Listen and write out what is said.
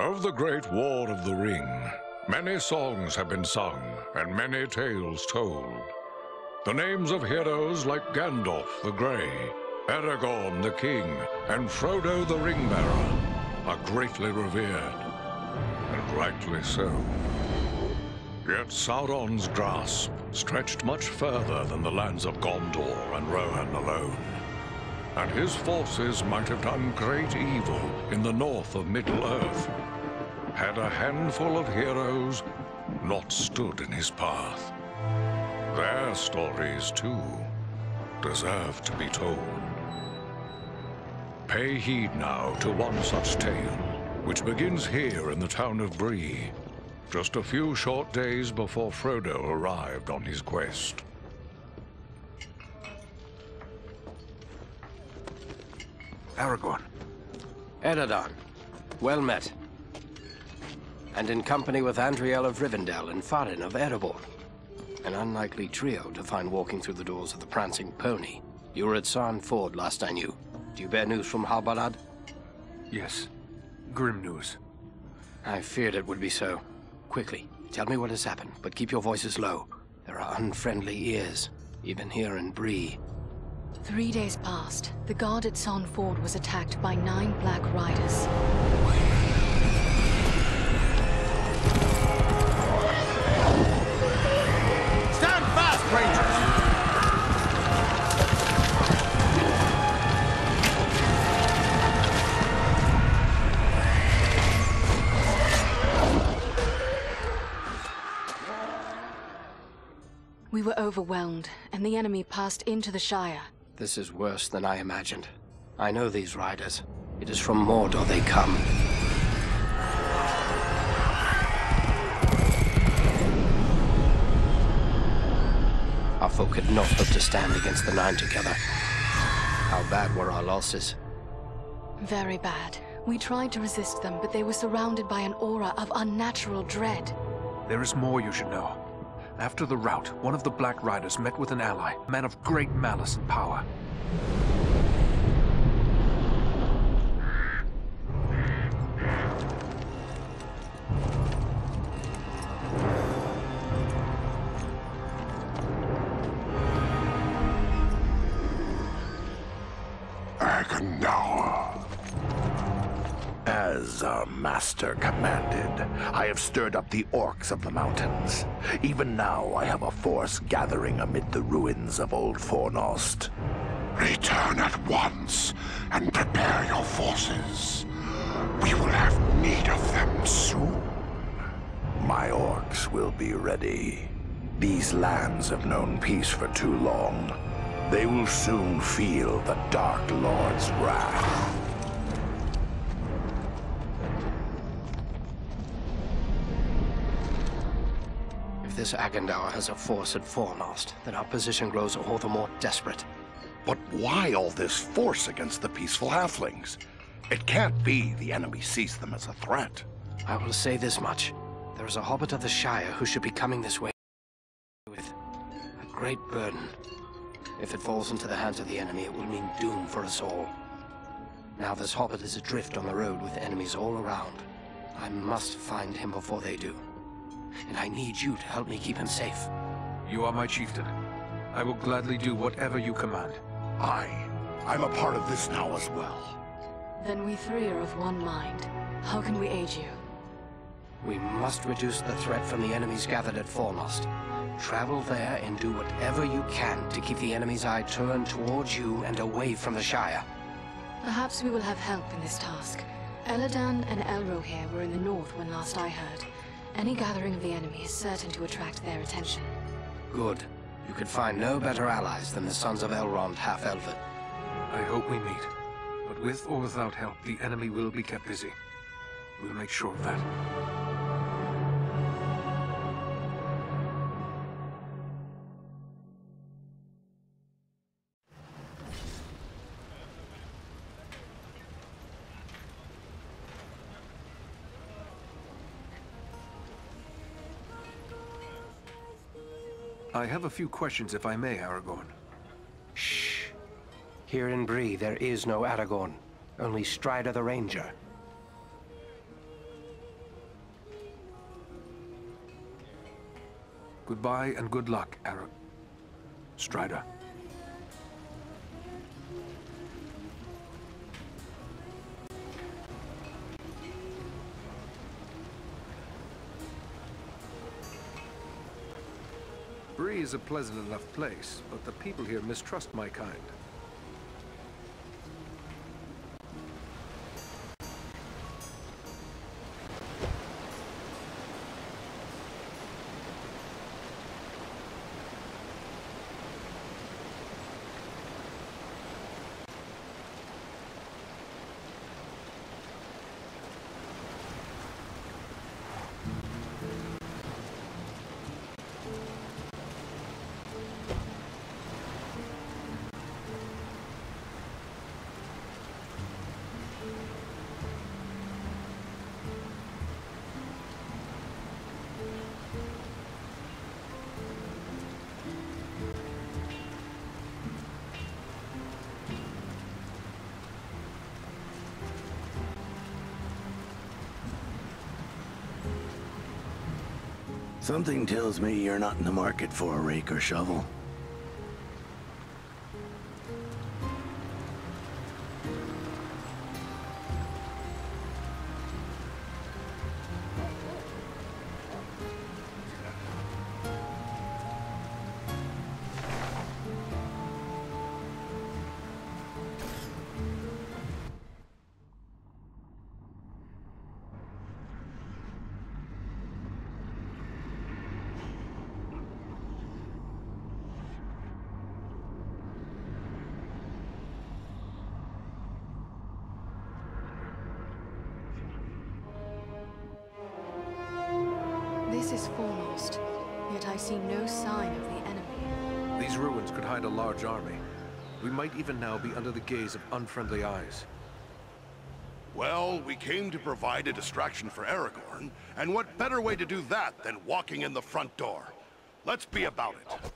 Of the Great War of the Ring, many songs have been sung and many tales told. The names of heroes like Gandalf the Grey, Aragorn the King, and Frodo the Ring-Bearer are greatly revered, and rightly so. Yet Sauron's grasp stretched much further than the lands of Gondor and Rohan alone, and his forces might have done great evil in the north of Middle-earth, had a handful of heroes not stood in his path. Their stories, too, deserve to be told. Pay heed now to one such tale, which begins here in the town of Bree, just a few short days before Frodo arrived on his quest. Aragorn. Eredon, well met. And in company with Andriel of Rivendell and Farin of Erebor. An unlikely trio to find walking through the doors of the Prancing Pony. You were at Sarn Ford last I knew. Do you bear news from Halbarad? Yes. Grim news. I feared it would be so. Quickly, tell me what has happened, but keep your voices low. There are unfriendly ears, even here in Bree. 3 days passed. The guard at Sarn Ford was attacked by 9 Black Riders. Stand fast, Rangers! We were overwhelmed, and the enemy passed into the Shire. This is worse than I imagined. I know these riders. It is from Mordor they come. Our folk had not hoped to stand against the 9 together. How bad were our losses? Very bad. We tried to resist them, but they were surrounded by an aura of unnatural dread. There is more you should know. After the rout, one of the Black Riders met with an ally, a man of great malice and power. Agandawa. As our master commanded, I have stirred up the orcs of the mountains. Even now, I have a force gathering amid the ruins of Old Fornost. Return at once and prepare your forces. We will have need of them soon. My orcs will be ready. These lands have known peace for too long. They will soon feel the Dark Lord's wrath. If this Agandawa has a force at Fornost, then our position grows all the more desperate. But why all this force against the peaceful halflings? It can't be the enemy sees them as a threat. I will say this much. There is a hobbit of the Shire who should be coming this way with a great burden. If it falls into the hands of the enemy, it will mean doom for us all. Now this hobbit is adrift on the road with enemies all around. I must find him before they do. And I need you to help me keep him safe. You are my chieftain. I will gladly do whatever you command. I'm a part of this now as well. Then we 3 are of one mind. How can we aid you? We must reduce the threat from the enemies gathered at Fornost. Travel there and do whatever you can to keep the enemy's eye turned towards you and away from the Shire. Perhaps we will have help in this task. Eladan and Elrohir were in the north when last I heard. Any gathering of the enemy is certain to attract their attention. Good. You could find no better allies than the sons of Elrond half-elven. I hope we meet. But with or without help, the enemy will be kept busy. We'll make sure of that. I have a few questions, if I may, Aragorn. Shh. Here in Bree, there is no Aragorn. Only Strider the Ranger. Goodbye and good luck, Strider. Bree is a pleasant enough place, but the people here mistrust my kind. Something tells me you're not in the market for a rake or shovel. This is Fornost, yet I see no sign of the enemy. These ruins could hide a large army. We might even now be under the gaze of unfriendly eyes. Well, we came to provide a distraction for Aragorn, and what better way to do that than walking in the front door? Let's be about it.